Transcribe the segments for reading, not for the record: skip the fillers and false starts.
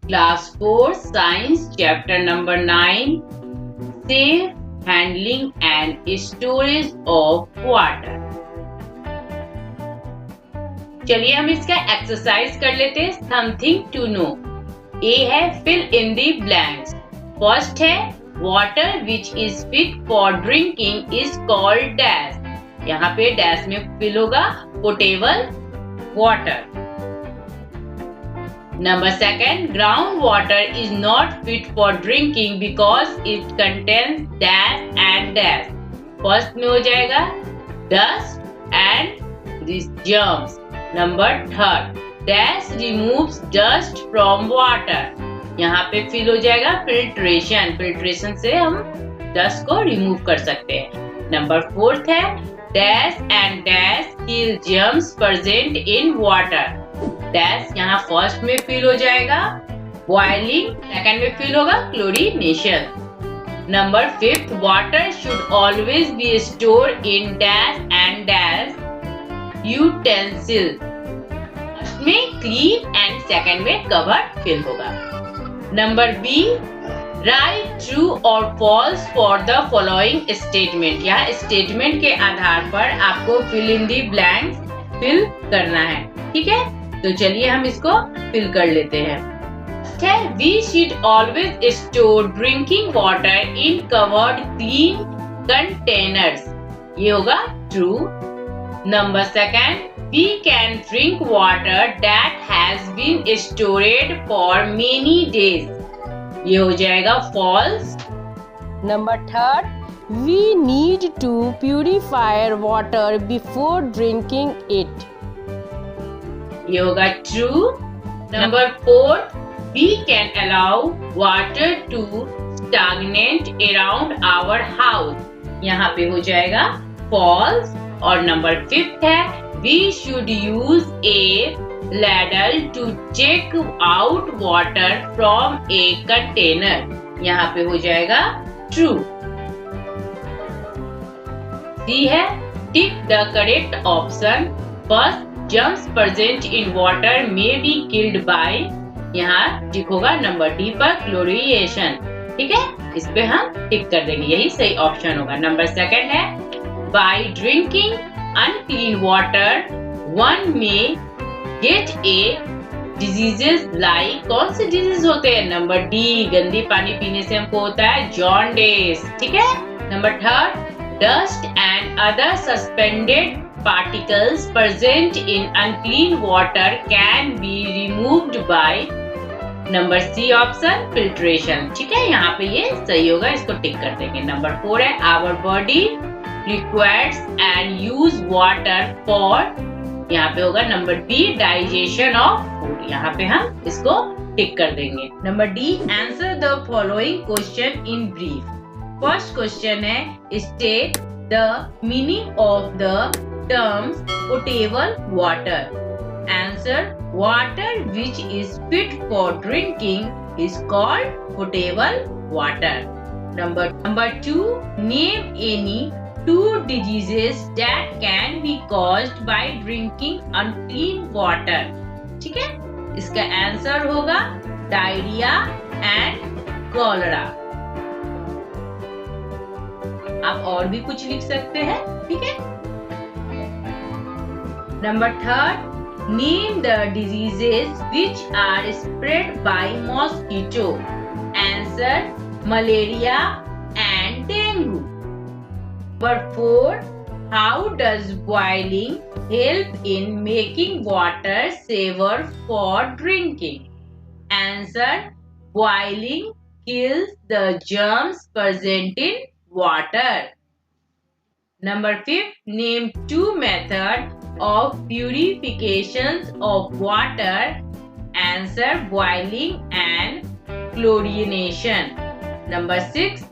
Class 4 Science Chapter number 9 Safe Handling and Storage of Water। चलिए हम इसका exercise कर लेते हैं। Something to know. ए है fill in the blanks. First है water which is fit for drinking is called dash. यहाँ पे डैश में फिल होगा potable water. Number second, groundwater is not fit for drinking because it contains dash and dash. First में हो जाएगा dust and these germs. Number third, dash removes dust from water. यहाँ पे fill हो जाएगा filtration. Filtration से हम dust को remove कर सकते हैं. Number fourth है dash and dash kill germs present in water. Dash यहाँ फर्स्ट में फिल हो जाएगा बॉइलिंग, सेकंड में फिल होगा chlorination. Number fifth, water should always be store in dash and dash utensil. First में क्लीन एंड सेकंड में covered fill होगा। Number B, write true और false for the following statement. यहाँ statement के आधार पर आपको fill in the blanks fill करना है, ठीक है। तो चलिए हम इसको फिल कर लेते हैं। We should always store drinking water in covered clean containers. ये होगा true. Number second, we can drink water that has been stored for many days. ये हो जाएगा false. Number third, we need to purify water before drinking it. ये होगा true. Number 4, we can allow water to stagnate around our house. यहाँ पे हो जाएगा false. और number 5 है we should use a ladle to check out water from a container. यहाँ पे हो जाएगा true. C है tick the correct option. First, germs present in water may be killed by, यहाँ टिक होगा नंबर डी पर क्लोरीनेशन, ठीक है। इस पे हम टिक कर देंगे, यही सही ऑप्शन होगा। नंबर सेकंड है by drinking unclean water one may get a diseases like, कौन से डिजीज होते हैं? नंबर डी, गंदी पानी पीने से हमको होता है जॉन्डिस, ठीक है। Number third, dust and other suspended particles present in unclean water can be removed by, number C option filtration, ठीक है। यहाँ पे ये सही होगा, इसको टिक कर देंगे। नंबर 4 है our body requires and use water for, यहाँ पे होगा number B digestion of food, यहाँ पे हम इसको टिक कर देंगे। Number D, answer the following question in brief। First question है state the meaning of the terms potable water. Answer, water which is fit for drinking is called potable water. Number 2, name any 2 diseases that can be caused by drinking unclean water. ठीक है, इसका answer होगा diarrhoea and cholera. आप और भी कुछ लिख सकते हैं, ठीक है। Number 3, name the diseases which are spread by mosquito. Answer, malaria and dengue. Number 4, how does boiling help in making water safer for drinking. Answer, boiling kills the germs present in water. Number 5, name 2 methods of purification of water. Answer, boiling and chlorination. Number 6,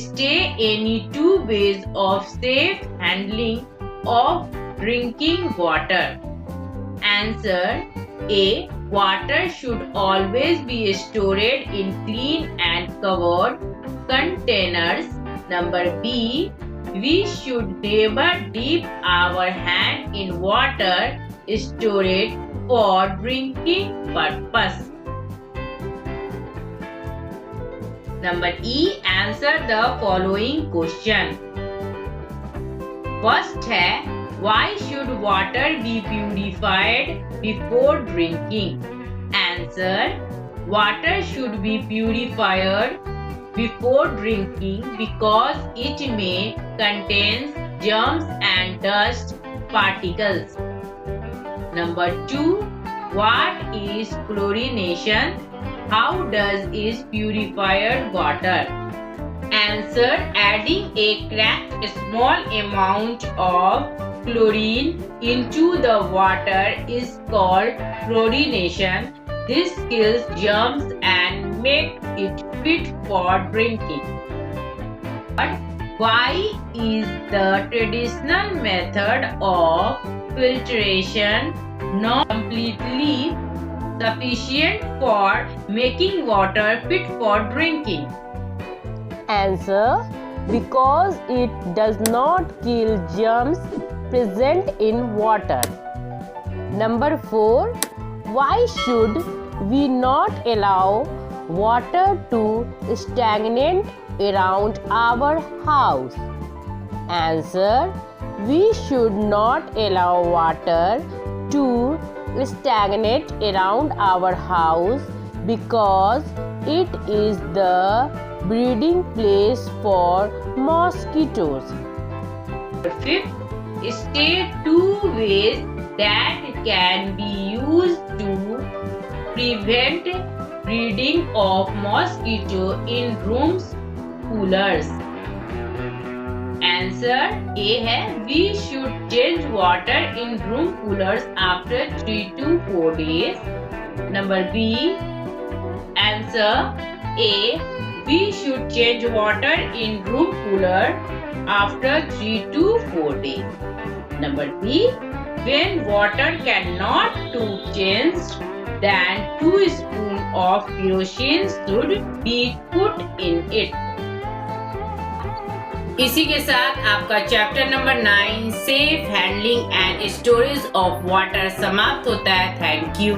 stay any 2 ways of safe handling of drinking water. Answer, A, water should always be stored in clean and covered containers. Number B, we should never dip our hand in water stored for drinking purpose. Number E. Answer the following question. First है, why should water be purified before drinking? Answer, water should be purified before drinking because it may contain germs and dust particles. Number 2. What is chlorination? How does it purify water? Answer, adding a cracked small amount of chlorine into the water is called chlorination. This kills germs and makes it fit for drinking. But why is the traditional method of filtration not completely sufficient for making water fit for drinking? Answer, because it does not kill germs present in water. Number 4. Why should we not allow water to stagnate around our house? Answer, we should not allow water to stagnate around our house because it is the breeding place for mosquitoes. Fifth, state 2 ways that can be used to prevent breeding of mosquito in rooms coolers. Answer A है, we should change water in room coolers after 3 to 4 days. Number B. Answer A, we should change water in room cooler after 3 to 4 days. Number B. When water cannot be changed, then 2 spoons of kerosene should be put in it. इसी के साथ आपका chapter number 9 safe handling and storage of water समाप्त होता है। Thank you.